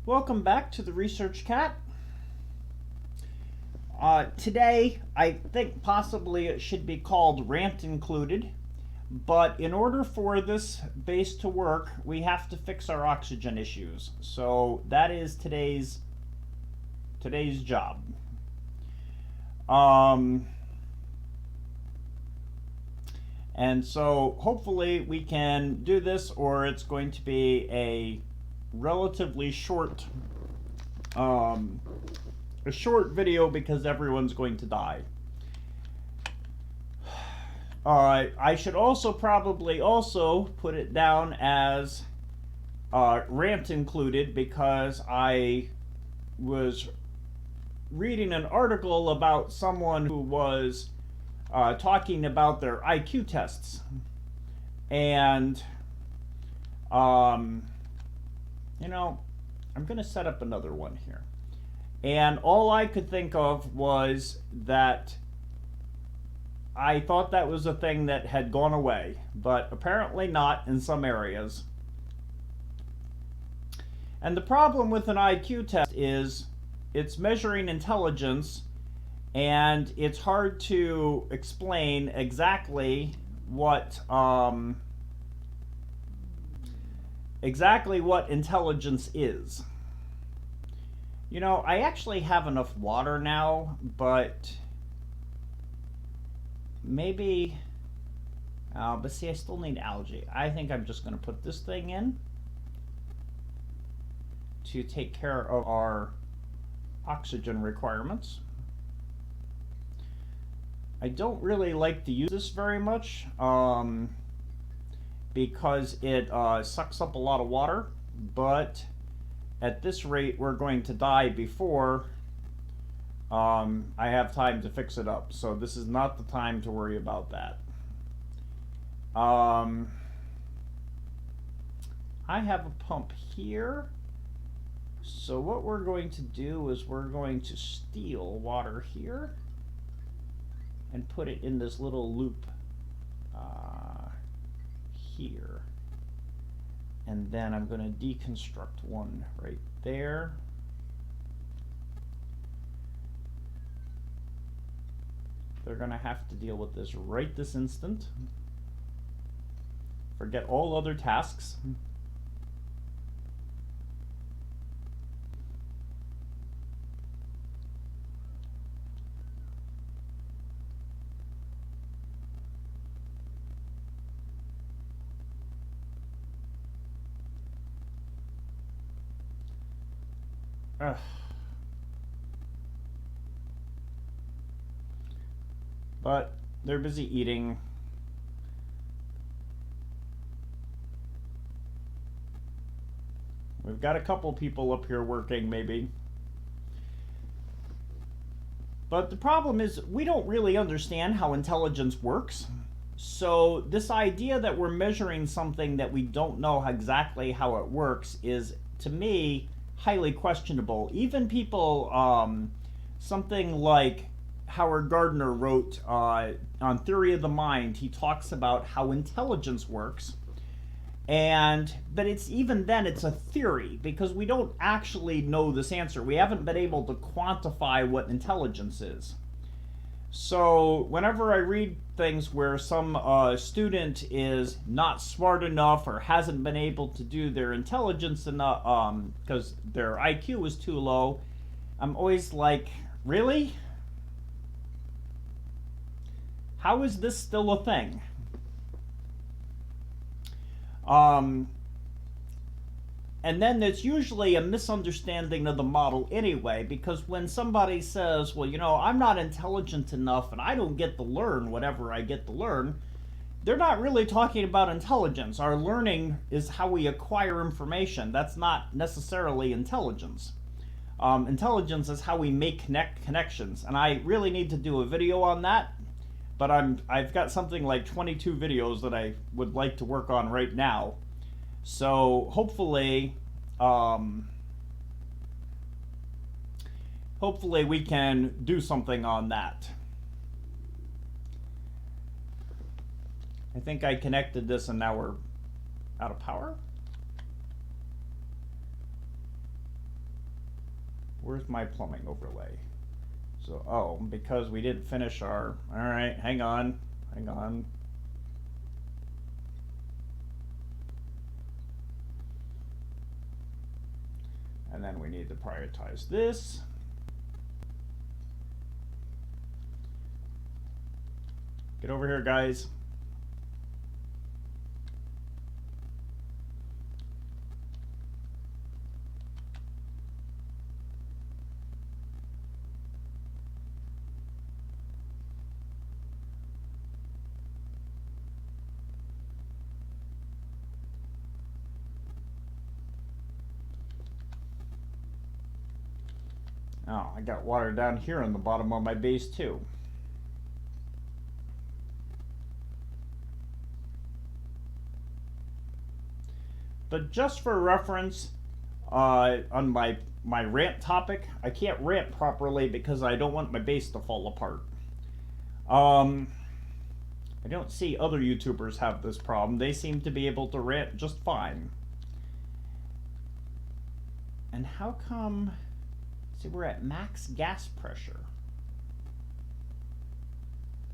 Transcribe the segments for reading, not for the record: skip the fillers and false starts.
Welcome back to the Research Cat. Today, I think possibly it should be called Rant Included, but in order for this base to work, we have to fix our oxygen issues. So that is today's job. And so hopefully we can do this, or it's going to be a relatively short video because everyone's going to die. I should also probably put it down as rant included because I was reading an article about someone who was talking about their IQ tests, and I'm going to set up another one here. And all I could think of was that I thought that was a thing that had gone away, but apparently not in some areas. And the problem with an IQ test is it's measuring intelligence, and it's hard to explain exactly what intelligence is. You know, I actually have enough water now, but maybe, but see, I still need algae. I think I'm just going to put this thing in to take care of our oxygen requirements. I don't really like to use this very much because it sucks up a lot of water, but at this rate we're going to die before I have time to fix it up, so this is not the time to worry about that. I have a pump here, so what we're going to do is we're going to steal water here and put it in this little loop here. And then I'm going to deconstruct one right there. They're going to have to deal with this right this instant. Forget all other tasks. But they're busy eating. We've got a couple people up here working, maybe. But the problem is we don't really understand how intelligence works. So this idea that we're measuring something that we don't know exactly how it works is, to me, highly questionable. Even people, something like Howard Gardner wrote on Theory of the Mind, he talks about how intelligence works. But it's even then it's a theory because we don't actually know this answer. We haven't been able to quantify what intelligence is. So whenever I read things where some student is not smart enough or hasn't been able to do their intelligence enough because their IQ is too low, I'm always like, really? How is this still a thing? And then there's usually a misunderstanding of the model anyway, because when somebody says, well, you know, I'm not intelligent enough and I don't get to learn whatever I get to learn, they're not really talking about intelligence. Our learning is how we acquire information. That's not necessarily intelligence. Intelligence is how we make connections, and I really need to do a video on that, but I've got something like 22 videos that I would like to work on right now. So hopefully we can do something on that. I think I connected this and now we're out of power. where's my plumbing overlay? So, oh, because we didn't finish our, all right, hang on. And then we need to prioritize this. Get over here, guys. Oh, I got water down here in the bottom of my base too. But just for reference, on my rant topic, I can't rant properly because I don't want my base to fall apart. I don't see other YouTubers have this problem. They seem to be able to rant just fine. And how come... See, we're at max gas pressure.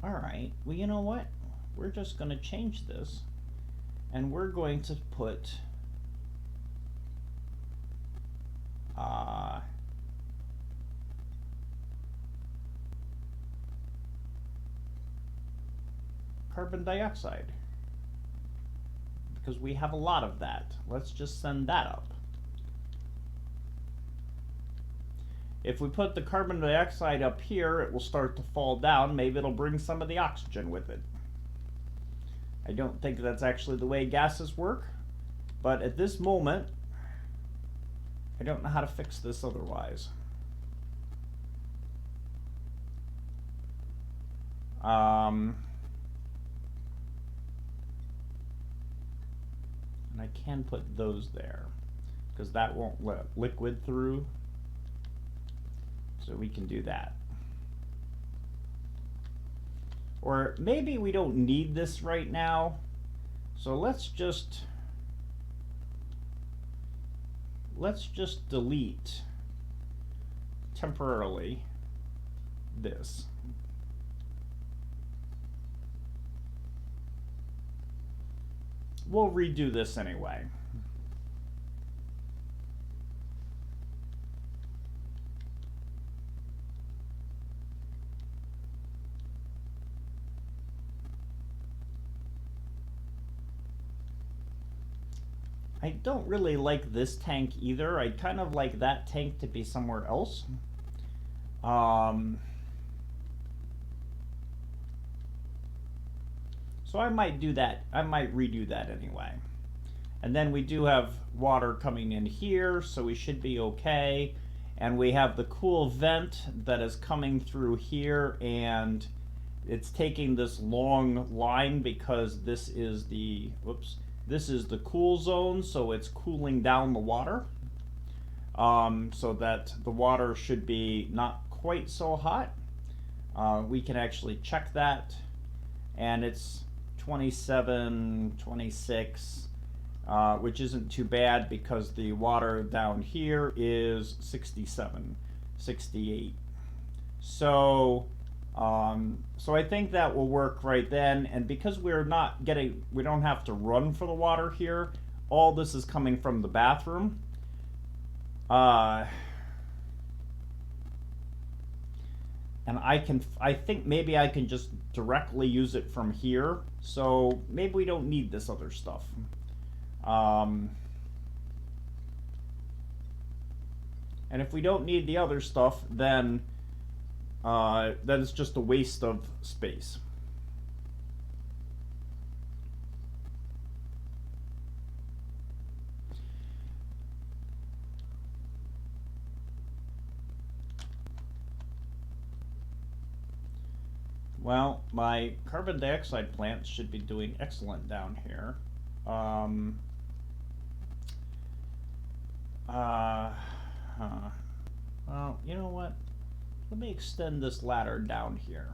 Alright, well, you know what? We're just going to change this. And we're going to put... carbon dioxide. Because we have a lot of that. Let's just send that up. If we put the carbon dioxide up here, it will start to fall down. Maybe it'll bring some of the oxygen with it. I don't think that's actually the way gases work, but at this moment, I don't know how to fix this otherwise. And I can put those there, because that won't let liquid through. So we can do that. Or maybe we don't need this right now. So let's just delete temporarily this. We'll redo this anyway. I don't really like this tank either. I kind of like that tank to be somewhere else. So I might do that. I might redo that anyway. And then we do have water coming in here, so we should be okay. And we have the cool vent that is coming through here, and it's taking this long line because this is the, whoops, this is the cool zone, so it's cooling down the water. So that the water should be not quite so hot. We can actually check that, and it's 27, 26, which isn't too bad because the water down here is 67, 68. So I think that will work right then, and because we don't have to run for the water here, all this is coming from the bathroom. And I think maybe I can just directly use it from here, so maybe we don't need this other stuff. And if we don't need the other stuff, then it's just a waste of space. Well, my carbon dioxide plants should be doing excellent down here. Well, you know what? Let me extend this ladder down here.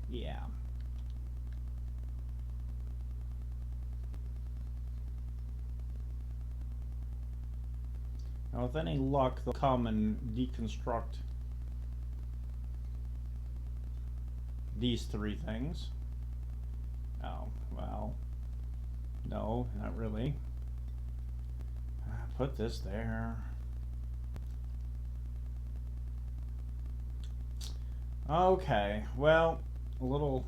Yeah. Now, with any luck, they'll come and deconstruct these three things. Oh, well, no, not really. Put this there. Okay, well, a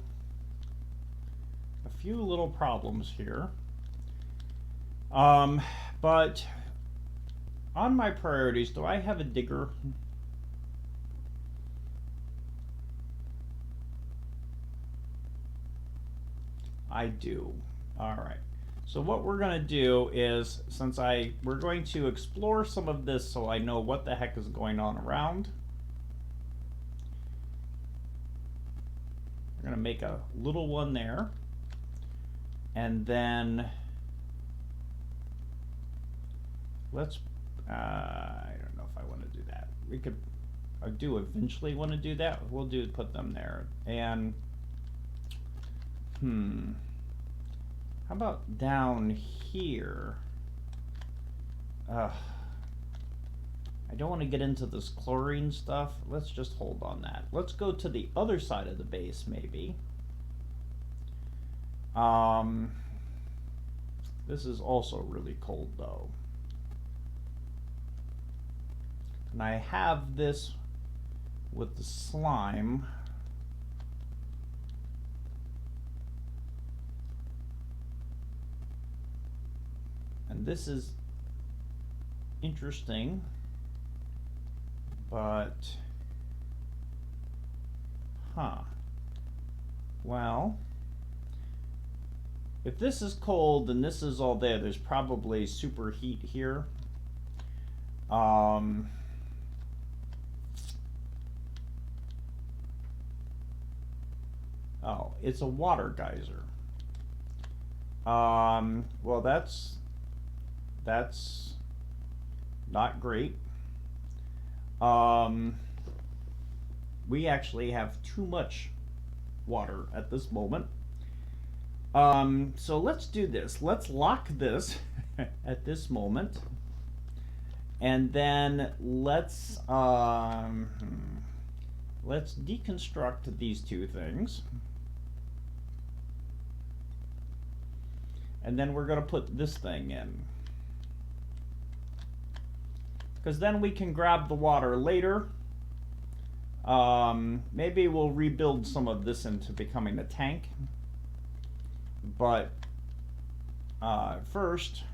few little problems here. But on my priorities, do I have a digger? I do. All right. So what we're going to do is, we're going to explore some of this so I know what the heck is going on around. We're going to make a little one there. And then let's, I don't know if I want to do that. I do eventually want to do that. We'll put them there. And, how about down here? I don't want to get into this chlorine stuff. Let's just hold on that. Let's go to the other side of the base, maybe. This is also really cold, though. And I have this with the slime. And this is interesting, but, well, if this is cold and this is all there's probably superheat here. Oh, it's a water geyser. Well, that's not great. We actually have too much water at this moment. So let's do this. Let's lock this at this moment. And then let's deconstruct these two things. And then we're going to put this thing in. Because then we can grab the water later. Maybe we'll rebuild some of this into becoming a tank. But first,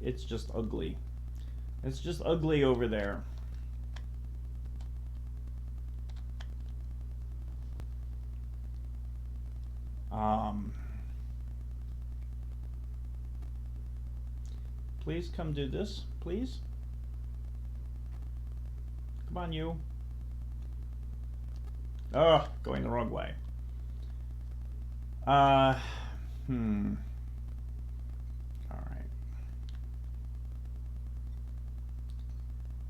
it's just ugly. It's just ugly over there. Please come do this, please. Come on, you. Oh, going the wrong way. All right.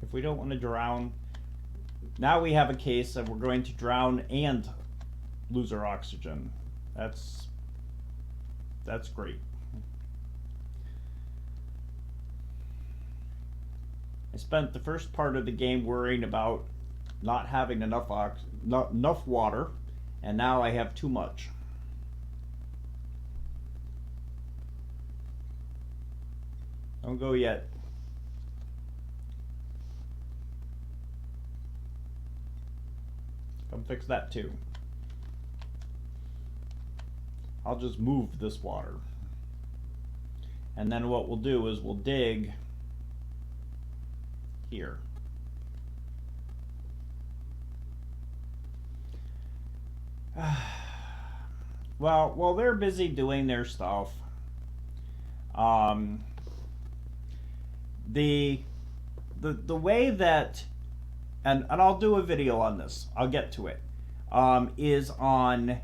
If we don't want to drown, now we have a case that we're going to drown and lose our oxygen. That's great. I spent the first part of the game worrying about not having enough water, and now I have too much. Don't go yet. Come fix that too. I'll just move this water. And then what we'll do is we'll dig here. Well, while they're busy doing their stuff, the way that, and I'll do a video on this, I'll get to it, is on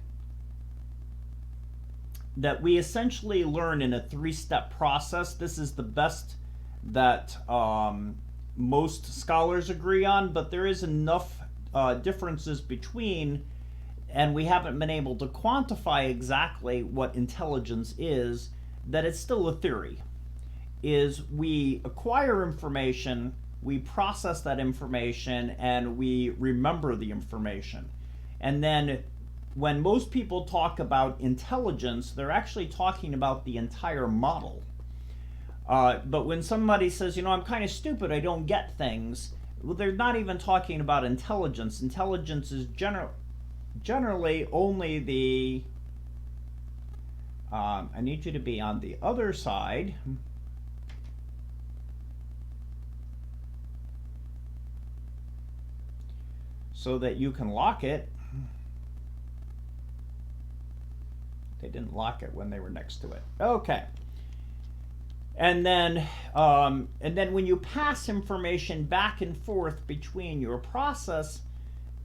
that we essentially learn in a 3-step process. This is the best that most scholars agree on, but there is enough differences between, and we haven't been able to quantify exactly what intelligence is, that it's still a theory. Is we acquire information, we process that information, and we remember the information. And then when most people talk about intelligence, they're actually talking about the entire model. But when somebody says, I'm kind of stupid, I don't get things, well, they're not even talking about intelligence. Intelligence is generally only the... I need you to be on the other side. So that you can lock it. They didn't lock it when they were next to it. Okay. And then when you pass information back and forth between your process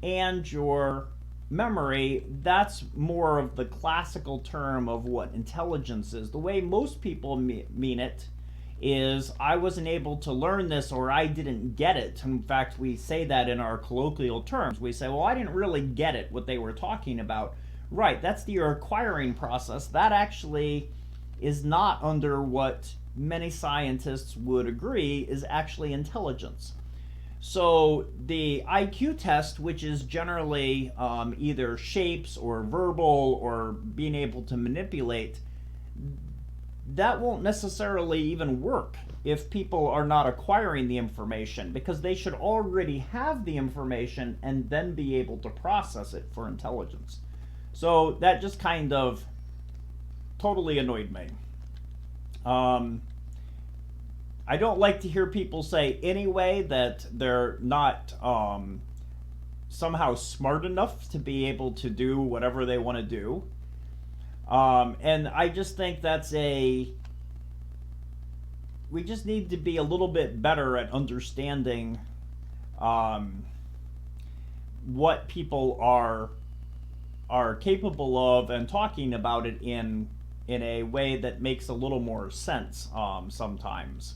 and your memory, that's more of the classical term of what intelligence is. The way most people mean it is, I wasn't able to learn this, or I didn't get it. In fact, we say that in our colloquial terms. We say, well, I didn't really get it, what they were talking about. Right, that's the acquiring process. That actually is not under what many scientists would agree is actually intelligence. So the IQ test, which is generally either shapes or verbal or being able to manipulate, that won't necessarily even work if people are not acquiring the information, because they should already have the information and then be able to process it for intelligence. So that just kind of totally annoyed me. I don't like to hear people say anyway that they're not somehow smart enough to be able to do whatever they want to do. And I just think that's we just need to be a little bit better at understanding what people are capable of and talking about it in a way that makes a little more sense sometimes.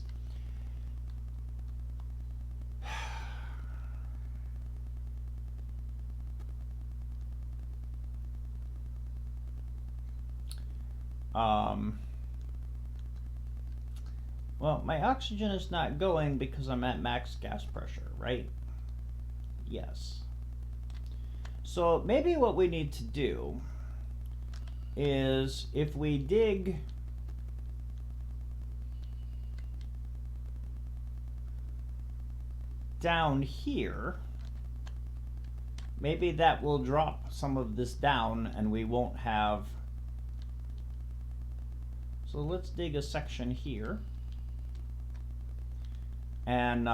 Well, my oxygen is not going because I'm at max gas pressure, right? Yes. So maybe what we need to do is, if we dig down here, maybe that will drop some of this down and we won't have... So let's dig a section here. And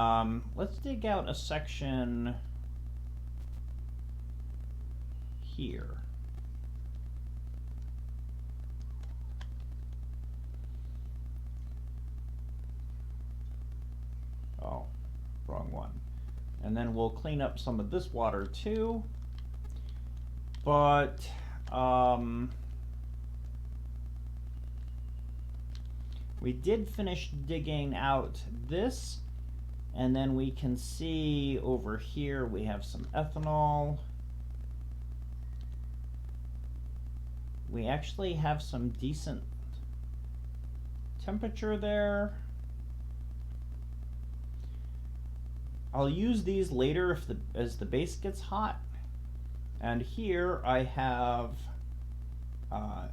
let's dig out a section here. Oh, wrong one. And then we'll clean up some of this water too. But we did finish digging out this, and then we can see over here we have some ethanol. We actually have some decent temperature there. I'll use these later as the base gets hot. And here I have,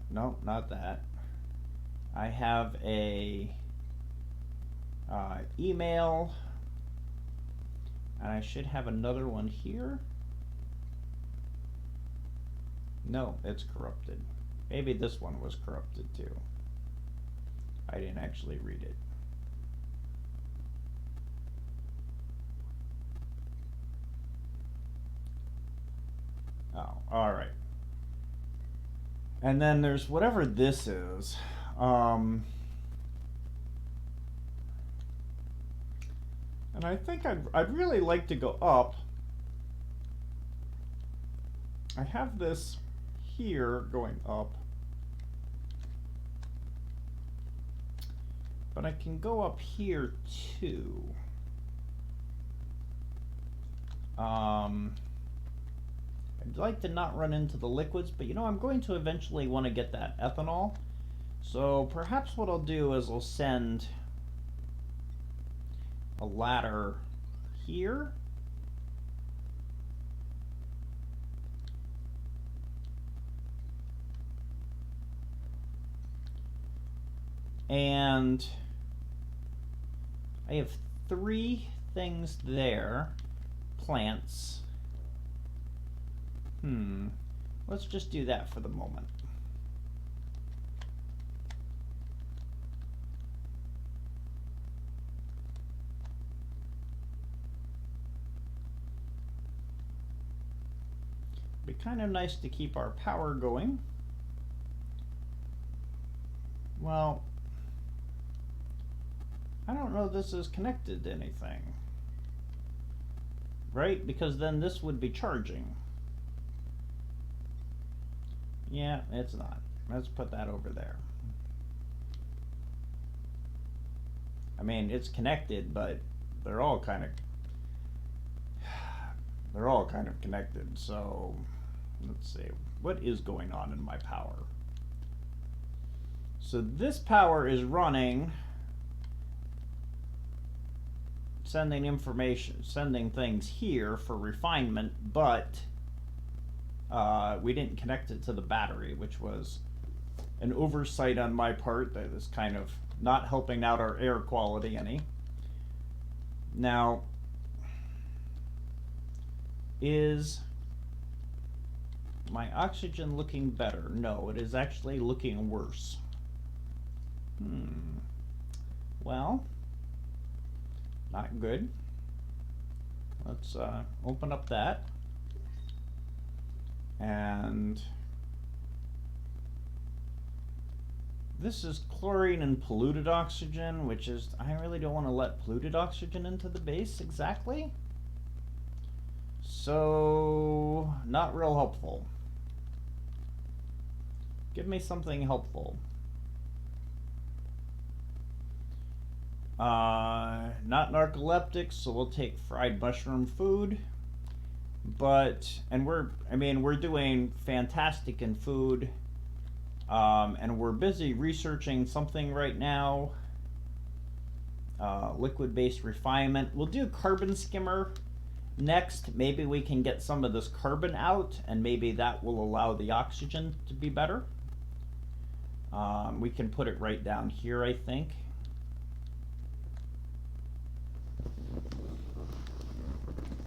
no, not that. I have a email, and I should have another one here. No, it's corrupted. Maybe this one was corrupted too. I didn't actually read it. Oh, all right. And then there's whatever this is. And I think I'd really like to go up. I have this here going up, but I can go up here too. I'd like to not run into the liquids, but I'm going to eventually want to get that ethanol. So perhaps what I'll do is I'll send a ladder here. And I have 3 things there. Plants. Let's just do that for the moment. Be kind of nice to keep our power going. Well, I don't know this is connected to anything. Right? Because then this would be charging. Yeah, it's not. Let's put that over there. I mean, it's connected, but they're all kind of connected. So, let's see. What is going on in my power? So this power is running, sending information, sending things here for refinement, but we didn't connect it to the battery, which was an oversight on my part that is kind of not helping out our air quality any. Now, is my oxygen looking better? No, it is actually looking worse. Well, not good. Let's open up that. And this is chlorine and polluted oxygen, which is, I really don't want to let polluted oxygen into the base exactly. So, not real helpful. Give me something helpful. Not narcoleptics, so we'll take fried mushroom food. But, and we're doing fantastic in food. And we're busy researching something right now. Liquid-based refinement. We'll do carbon skimmer next. Maybe we can get some of this carbon out, and maybe that will allow the oxygen to be better. We can put it right down here, I think.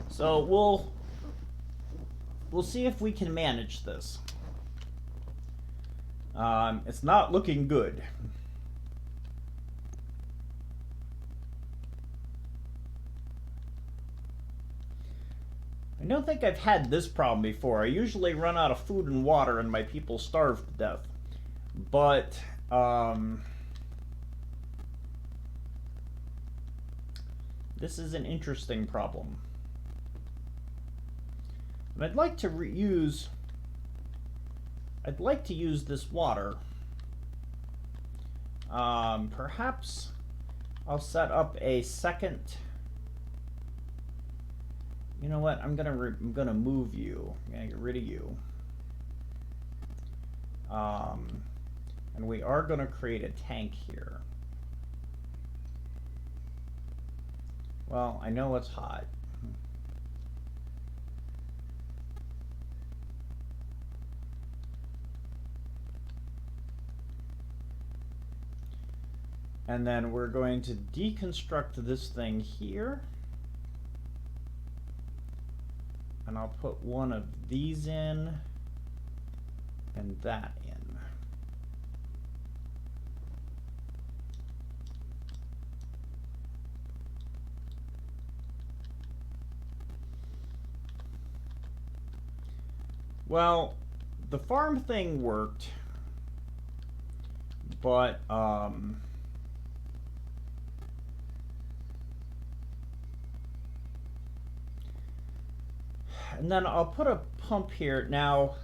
So we'll see if we can manage this. It's not looking good. I don't think I've had this problem before. I usually run out of food and water and my people starve to death. But, this is an interesting problem. And I'd like to use this water. Perhaps I'll set up a second. You know what? I'm gonna move you. I'm gonna get rid of you. And we are gonna create a tank here. Well, I know it's hot. And then we're going to deconstruct this thing here. And I'll put one of these in and that in. Well, the farm thing worked, but and then I'll put a pump here. Now,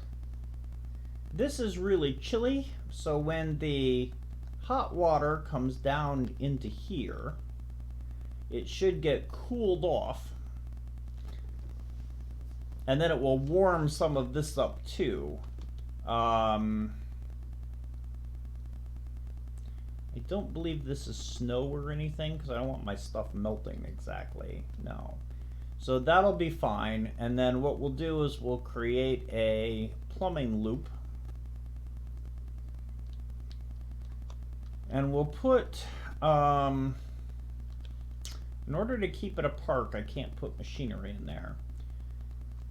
this is really chilly, so when the hot water comes down into here, it should get cooled off. And then it will warm some of this up too. I don't believe this is snow or anything because I don't want my stuff melting exactly. No. So that'll be fine. And then what we'll do is we'll create a plumbing loop. And we'll put, in order to keep it a park, I can't put machinery in there.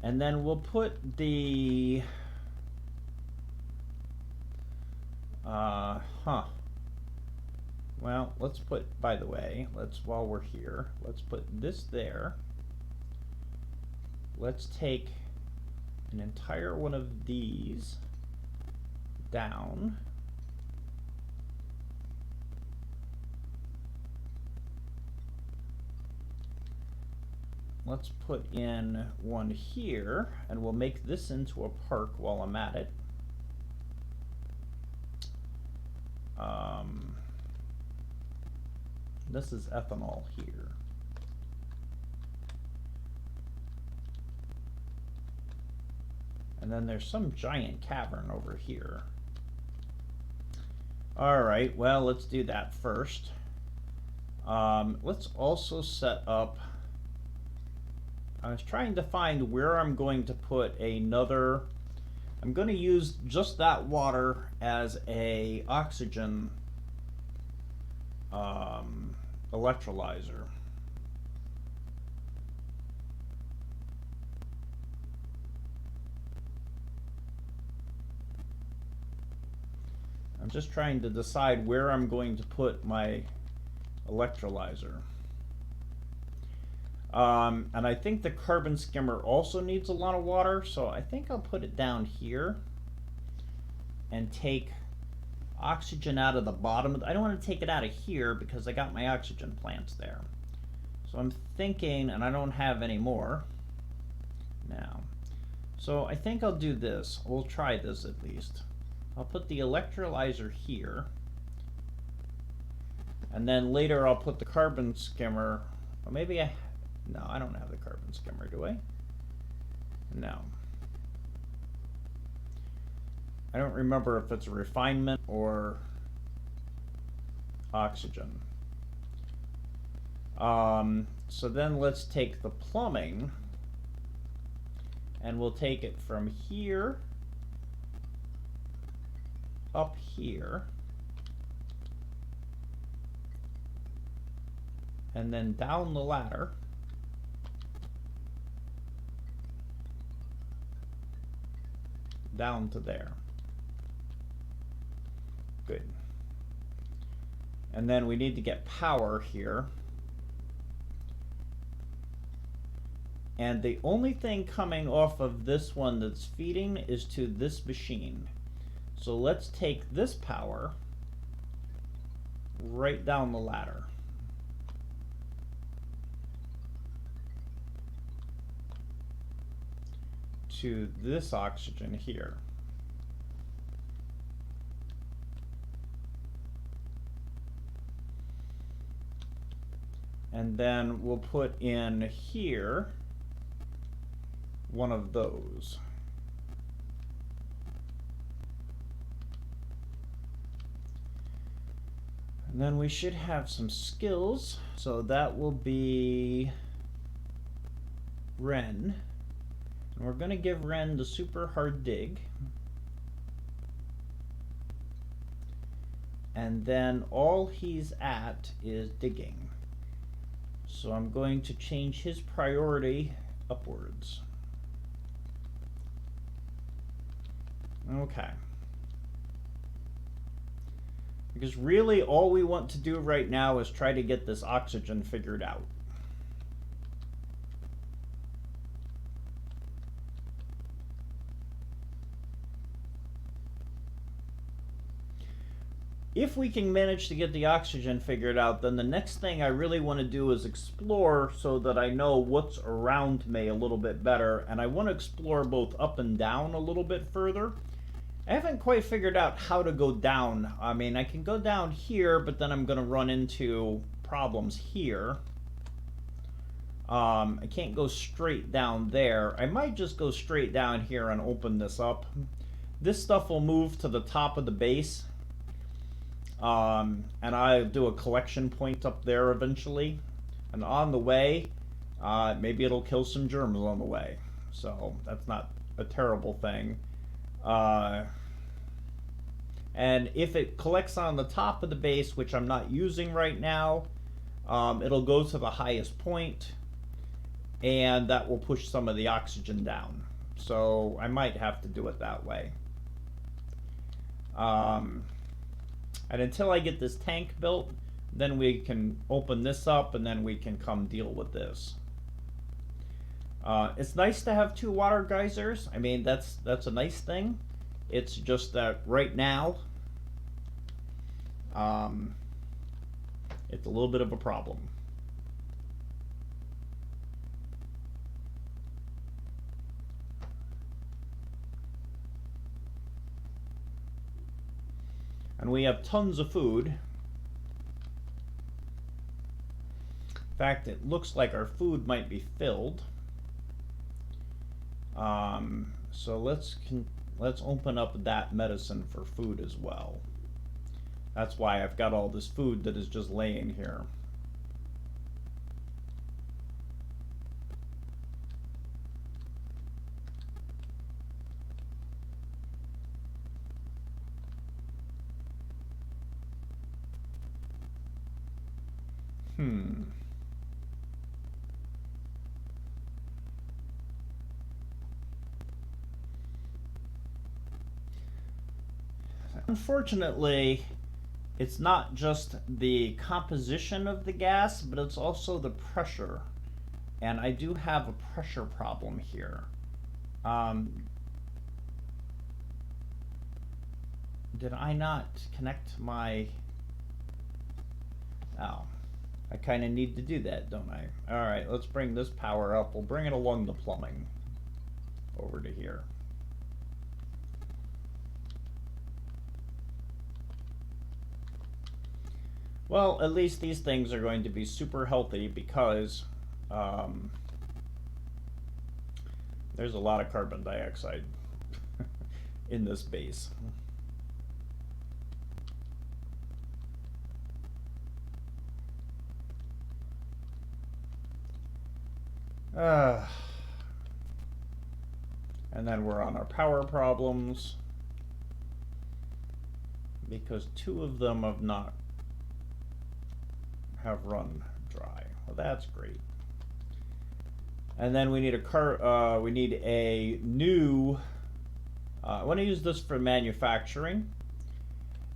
And then we'll put the, well, let's put, by the way, while we're here, let's put this there. Let's take an entire one of these down. Let's put in one here, and we'll make this into a park while I'm at it. This is ethanol here. And then there's some giant cavern over here. All right, well, let's do that first. Let's also set up, I was trying to find where I'm going to put another, I'm going to use just that water as a oxygen electrolyzer. I'm just trying to decide where I'm going to put my electrolyzer. And I think the carbon skimmer also needs a lot of water, so I think I'll put it down here and take oxygen out of the bottom. I don't want to take it out of here because I got my oxygen plants there. So I'm thinking, and I don't have any more now. So I think I'll do this. We'll try this at least. I'll put the electrolyzer here. And then later I'll put the carbon skimmer, or maybe no, I don't have the carbon skimmer, do I? No. I don't remember if it's a refinement or oxygen. So then let's take the plumbing and we'll take it from here up here and then down the ladder down to there. Good. And then we need to get power here. And the only thing coming off of this one that's feeding is to this machine. So let's take this power right down the ladder. To this oxygen here. And then we'll put in here one of those. And then we should have some skills. So that will be Ren. And we're going to give Ren the super hard dig. And then all he's at is digging. So I'm going to change his priority upwards. Okay. Because really all we want to do right now is try to get this oxygen figured out. If we can manage to get the oxygen figured out, then the next thing I really want to do is explore so that I know what's around me a little bit better. And I want to explore both up and down a little bit further. I haven't quite figured out how to go down. I mean, I can go down here, but then I'm going to run into problems here. I can't go straight down there. I might just go straight down here and open this up. This stuff will move to the top of the base. And I'll do a collection point up there eventually. And on the way, maybe it'll kill some germs on the way. So that's not a terrible thing. And if it collects on the top of the base, which I'm not using right now, it'll go to the highest point, and that will push some of the oxygen down. So I might have to do it that way. And until I get this tank built, then we can open this up, and then we can come deal with this. It's nice to have 2 water geysers. I mean, that's a nice thing. It's just that right now, it's a little bit of a problem. And we have tons of food. In fact, it looks like our food might be filled. So let's open up that medicine for food as well. That's why I've got all this food that is just laying here. Unfortunately, it's not just the composition of the gas, but it's also the pressure. And I do have a pressure problem here. Did I not connect my... Oh, I kind of need to do that, don't I? Alright, let's bring this power up. We'll bring it along the plumbing over to here. Well, at least these things are going to be super healthy because there's a lot of carbon dioxide in this base. And then we're on our power problems because 2 of them have run dry. Well, that's great. And then we need a new. I want to use this for manufacturing.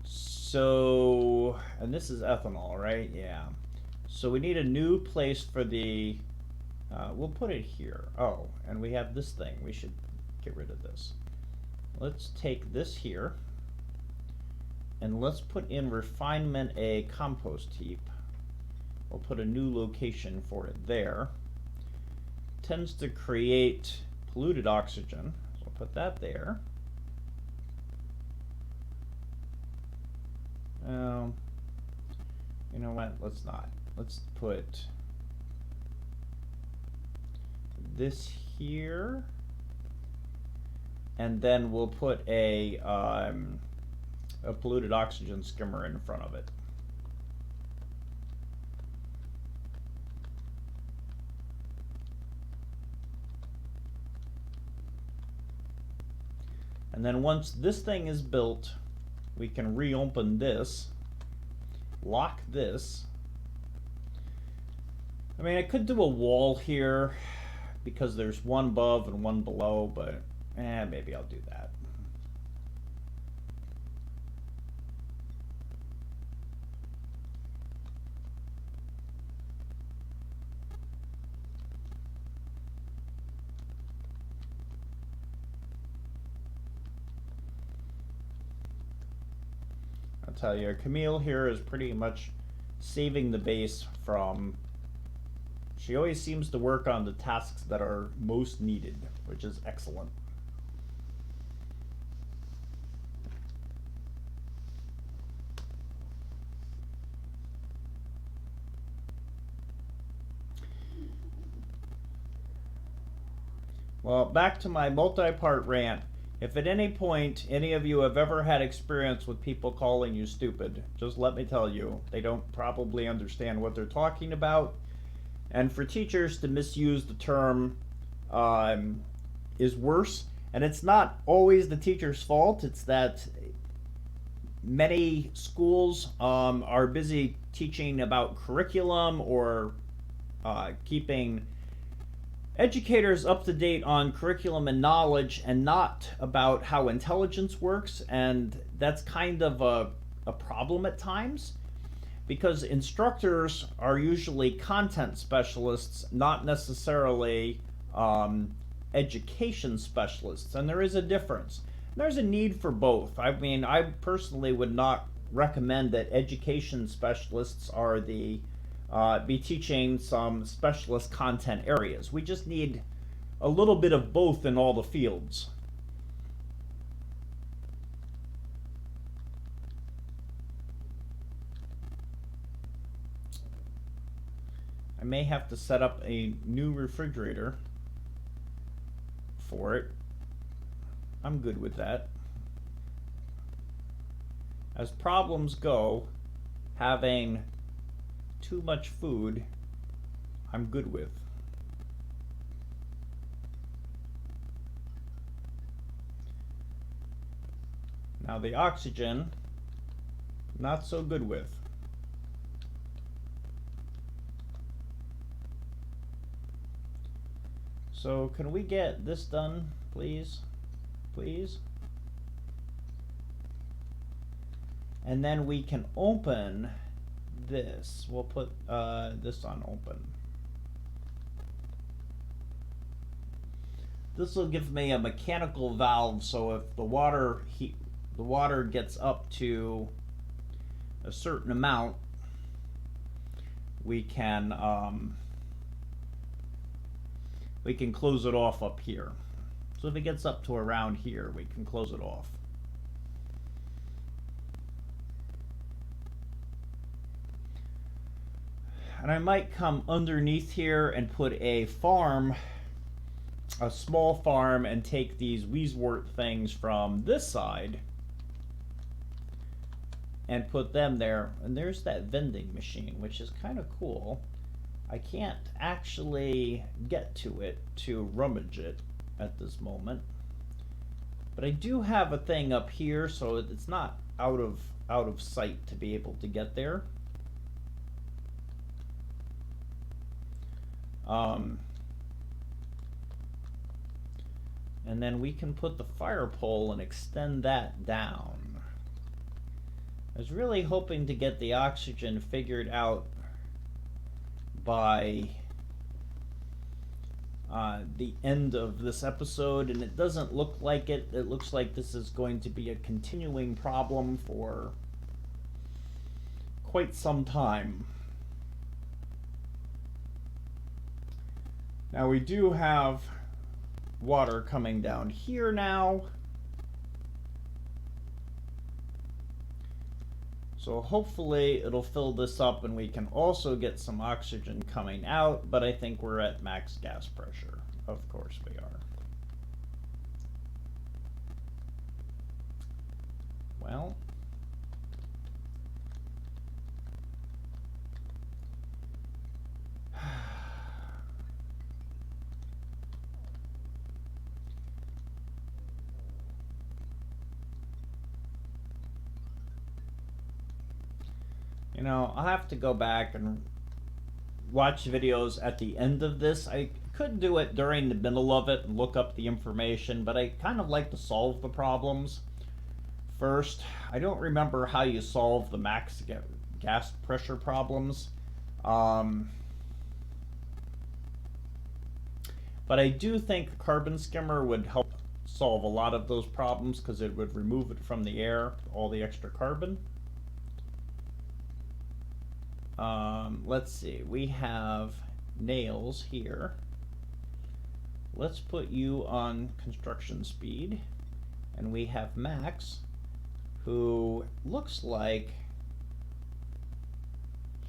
So, and this is ethanol, right? Yeah. So we need a new place for the. We'll put it here. Oh, and we have this thing. We should get rid of this. Let's take this here, and let's put in refinement a compost heap. We'll put a new location for it there. Tends to create polluted oxygen. So we'll put that there. You know what? Let's not. Let's put this here. And then we'll put a polluted oxygen skimmer in front of it. And then once this thing is built, we can reopen this, lock this. I mean, I could do a wall here because there's one above and one below, but maybe I'll do that. I'll tell you, Camille here is pretty much saving the base from... She always seems to work on the tasks that are most needed, which is excellent. Well, back to my multi-part rant. If at any point any of you have ever had experience with people calling you stupid, just let me tell you, they don't probably understand what they're talking about. And for teachers to misuse the term is worse. And it's not always the teacher's fault. It's that many schools are busy teaching about curriculum or keeping educators up to date on curriculum and knowledge, and not about how intelligence works. And that's kind of a problem at times, because instructors are usually content specialists, not necessarily education specialists, and there is a difference. There's a need for both. I mean, I personally would not recommend that education specialists are the be teaching some specialist content areas. We just need a little bit of both in all the fields. I may have to set up a new refrigerator for it. I'm good with that. As problems go, having too much food, I'm good with. Now the oxygen, not so good with. So can we get this done, please? Please? And then we can open this. We'll put this on open. This will give me a mechanical valve, so if the water gets up to a certain amount, we can close it off up here. So if it gets up to around here, we can close it off. And I might come underneath here and put a farm, a small farm, and take these Weeswort things from this side and put them there. And there's that vending machine, which is kind of cool. I can't actually get to it to rummage it at this moment, but I do have a thing up here, so it's not out of sight to be able to get there. And then we can put the fire pole and extend that down. I was really hoping to get the oxygen figured out by the end of this episode, and it doesn't look like it. It looks like this is going to be a continuing problem for quite some time. Now we do have water coming down here now. So hopefully it'll fill this up and we can also get some oxygen coming out, but I think we're at max gas pressure. Of course we are. Well, you know, I'll have to go back and watch videos at the end of this. I could do it during the middle of it and look up the information, but I kind of like to solve the problems first. I don't remember how you solve the max gas pressure problems. But I do think carbon skimmer would help solve a lot of those problems, because it would remove it from the air, all the extra carbon. Let's see, we have nails here. Let's put you on construction speed. And we have Max, who looks like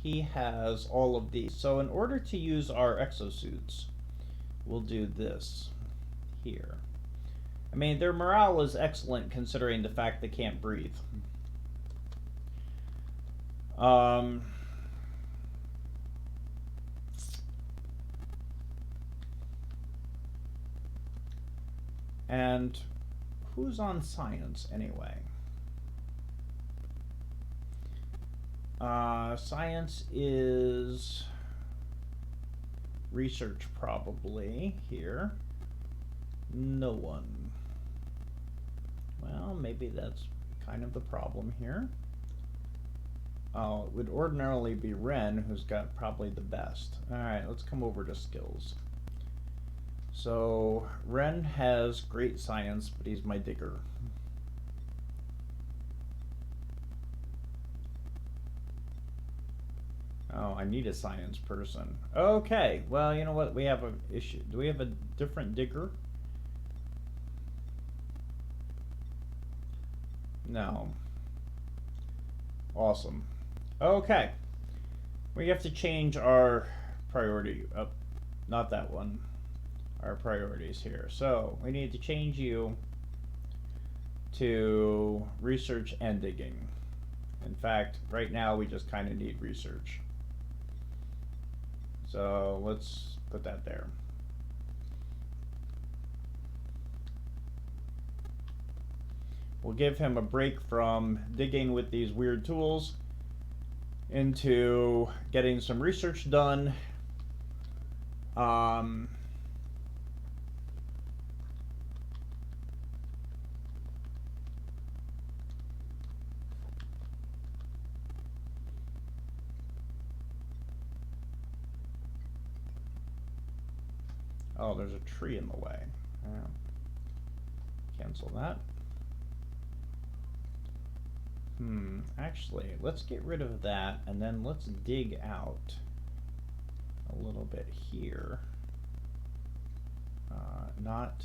he has all of these. So in order to use our exosuits, we'll do this here. I mean, their morale is excellent considering the fact they can't breathe. And who's on science anyway? Science is research probably here. No one. Well, maybe that's kind of the problem here. Oh, it would ordinarily be Ren, who's got probably the best. Alright, let's come over to skills. So, Ren has great science, but he's my digger. Oh, I need a science person. Okay, well, you know what? We have an issue. Do we have a different digger? No. Awesome. Okay. We have to change our priority. Oh, not that one. Our priorities here. So, we need to change you to research and digging. In fact, right now we just kind of need research. So let's put that there. We'll give him a break from digging with these weird tools into getting some research done. Oh, there's a tree in the way. Cancel that. Actually, let's get rid of that, and then let's dig out a little bit here. Not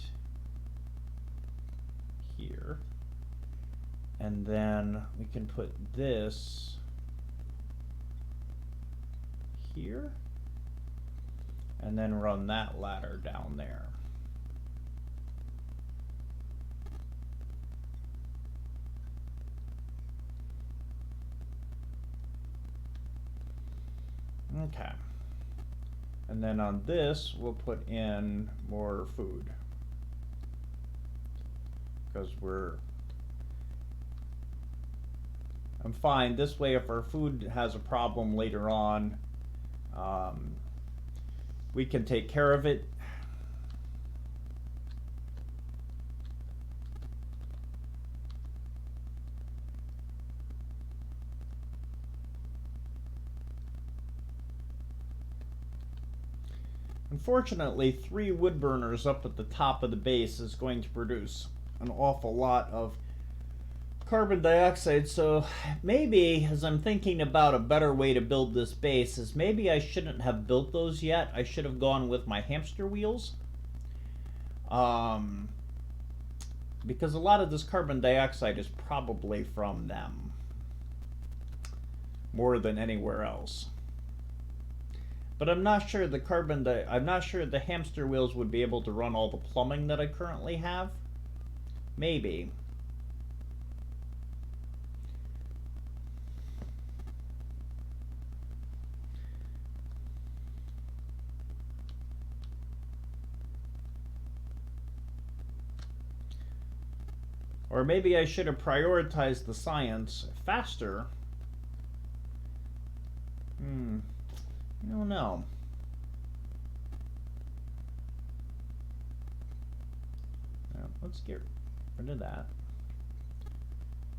here. And then we can put this here. And then run that ladder down there. Okay. And then on this, we'll put in more food. Because I'm fine. This way, if our food has a problem later on, we can take care of it. Unfortunately, 3 wood burners up at the top of the base is going to produce an awful lot of carbon dioxide, so maybe, as I'm thinking about a better way to build this base, is maybe I shouldn't have built those yet. I should have gone with my hamster wheels. Because a lot of this carbon dioxide is probably from them, more than anywhere else. But I'm not sure I'm not sure the hamster wheels would be able to run all the plumbing that I currently have. Maybe. Or maybe I should have prioritized the science faster. I don't know. Now, let's get rid of that.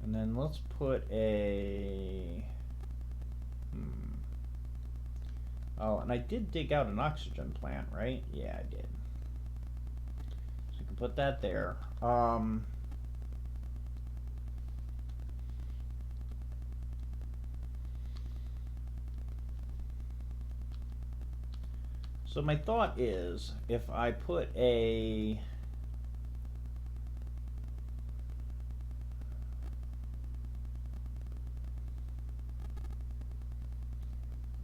And then let's put a... Oh, and I did dig out an oxygen plant, right? Yeah, I did. So you can put that there. So my thought is, if I put a...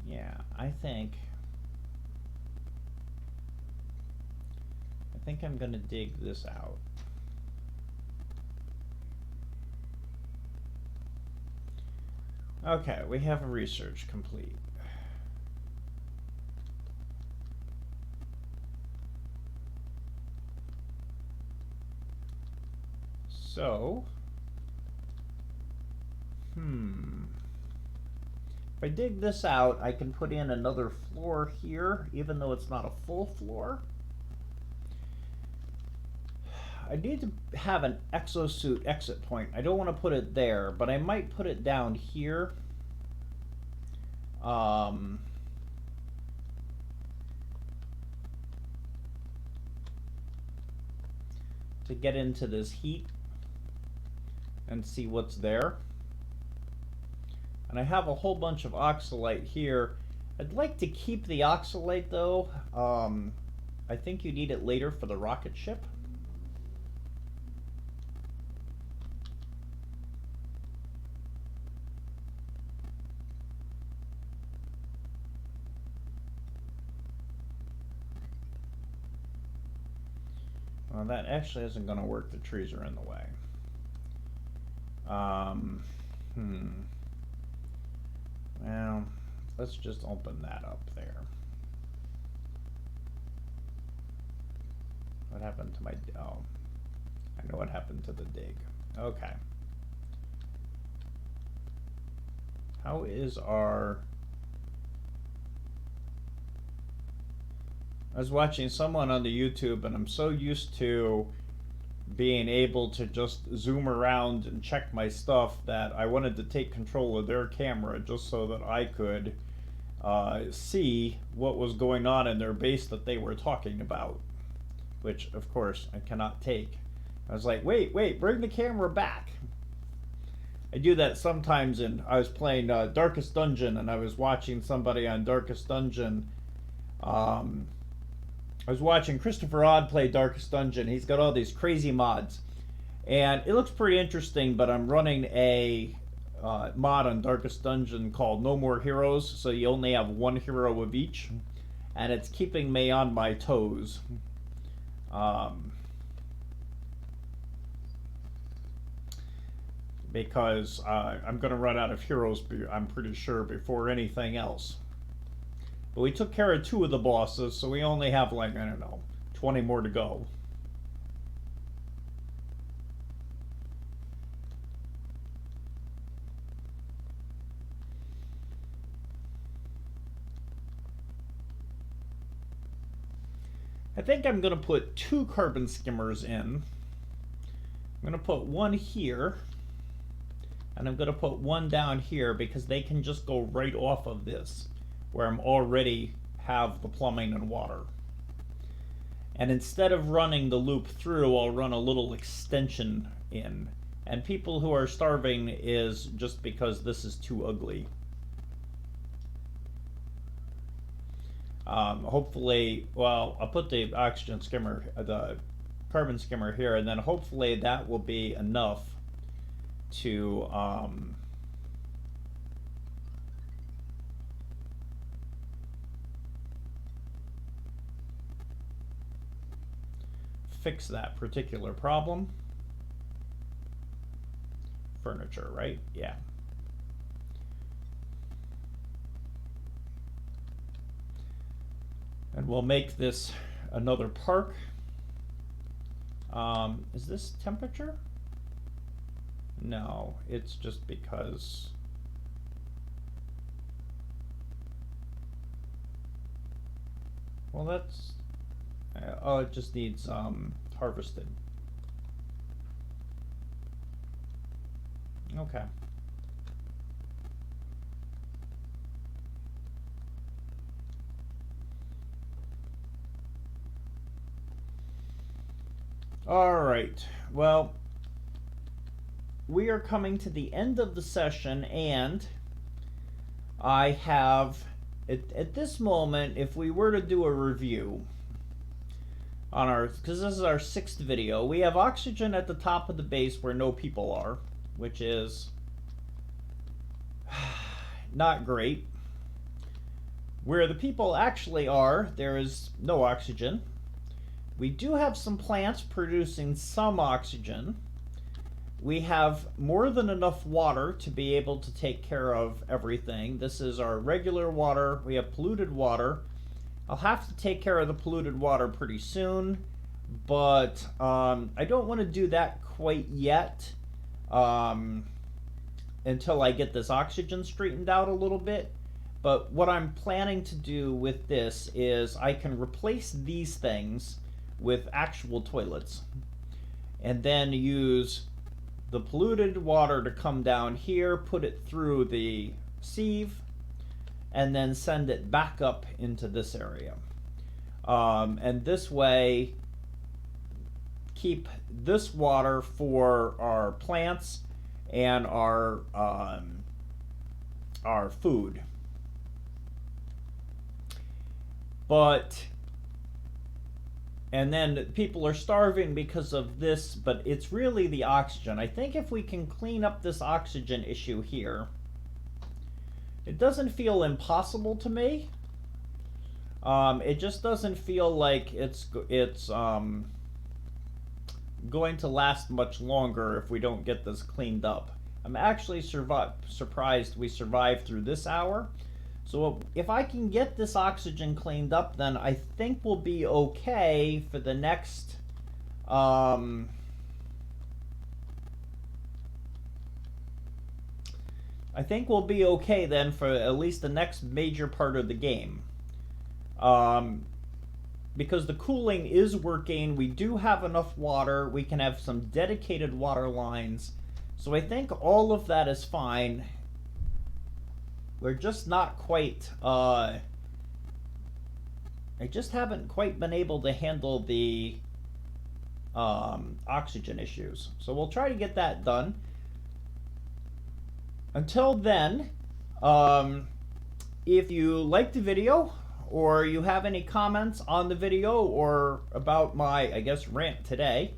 Yeah, I think I'm gonna dig this out. Okay, we have a research complete. So, if I dig this out, I can put in another floor here, even though it's not a full floor. I need to have an exosuit exit point. I don't want to put it there, but I might put it down here. To get into this heat and see what's there. And I have a whole bunch of oxalite here. I'd like to keep the oxalite though. I think you need it later for the rocket ship. Well, that actually isn't going to work. The trees are in the way. Well, let's just open that up there. What happened to my... Oh, I know what happened to the dig. Okay. How is our... I was watching someone on the YouTube, and I'm so used to being able to just zoom around and check my stuff that I wanted to take control of their camera just so that I could see what was going on in their base that they were talking about, which of course I cannot take. I was like, wait, bring the camera back. I do that sometimes. I was playing Darkest Dungeon, and I was watching somebody on Darkest Dungeon. I was watching Christopher Odd play Darkest Dungeon. He's got all these crazy mods. And it looks pretty interesting, but I'm running a mod on Darkest Dungeon called No More Heroes, so you only have one hero of each. And it's keeping me on my toes. Because I'm going to run out of heroes, I'm pretty sure, before anything else. But we took care of 2 of the bosses, so we only have, like, I don't know, 20 more to go. I think I'm going to put 2 carbon skimmers in. I'm going to put one here, and I'm going to put one down here because they can just go right off of this, where I'm already have the plumbing and water. And instead of running the loop through, I'll run a little extension in. And people who are starving is just because this is too ugly. Hopefully, well, I'll put the oxygen skimmer, the carbon skimmer here, and then hopefully that will be enough to fix that particular problem. Furniture, right? Yeah. And we'll make this another park. Is this temperature? No, it's just because... Well, that's... oh, it just needs harvested. Okay. All right. Well, we are coming to the end of the session, and I have, at this moment, if we were to do a review on our, because this is our 6th video, we have oxygen at the top of the base where no people are, which is not great. Where the people actually are, there is no oxygen. We do have some plants producing some oxygen. we have more than enough water to be able to take care of everything. This is our regular water. We have polluted water. I'll have to take care of the polluted water pretty soon, but I don't want to do that quite yet until I get this oxygen straightened out a little bit. But what I'm planning to do with this is I can replace these things with actual toilets and then use the polluted water to come down here, put it through the sieve, and then send it back up into this area. And this way, keep this water for our plants and our food. And then people are starving because of this, but it's really the oxygen. I think if we can clean up this oxygen issue here, it doesn't feel impossible to me. It just doesn't feel like it's going to last much longer if we don't get this cleaned up. I'm actually surprised we survived through this hour. So if I can get this oxygen cleaned up, then I think we'll be okay for the next I think we'll be okay then for at least the next major part of the game. Because the cooling is working, we do have enough water, we can have some dedicated water lines. So I think all of that is fine. We're just not quite, I just haven't quite been able to handle the oxygen issues. So we'll try to get that done. Until then, if you liked the video, or you have any comments on the video, or about my, I guess, rant today,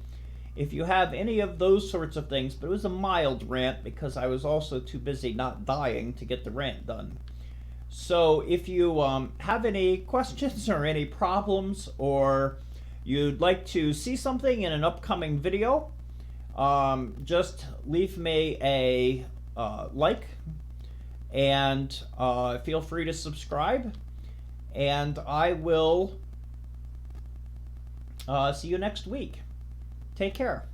if you have any of those sorts of things, but it was a mild rant because I was also too busy not dying to get the rant done. So if you have any questions or any problems, or you'd like to see something in an upcoming video, just leave me a like, and feel free to subscribe, and I will see you next week. Take care.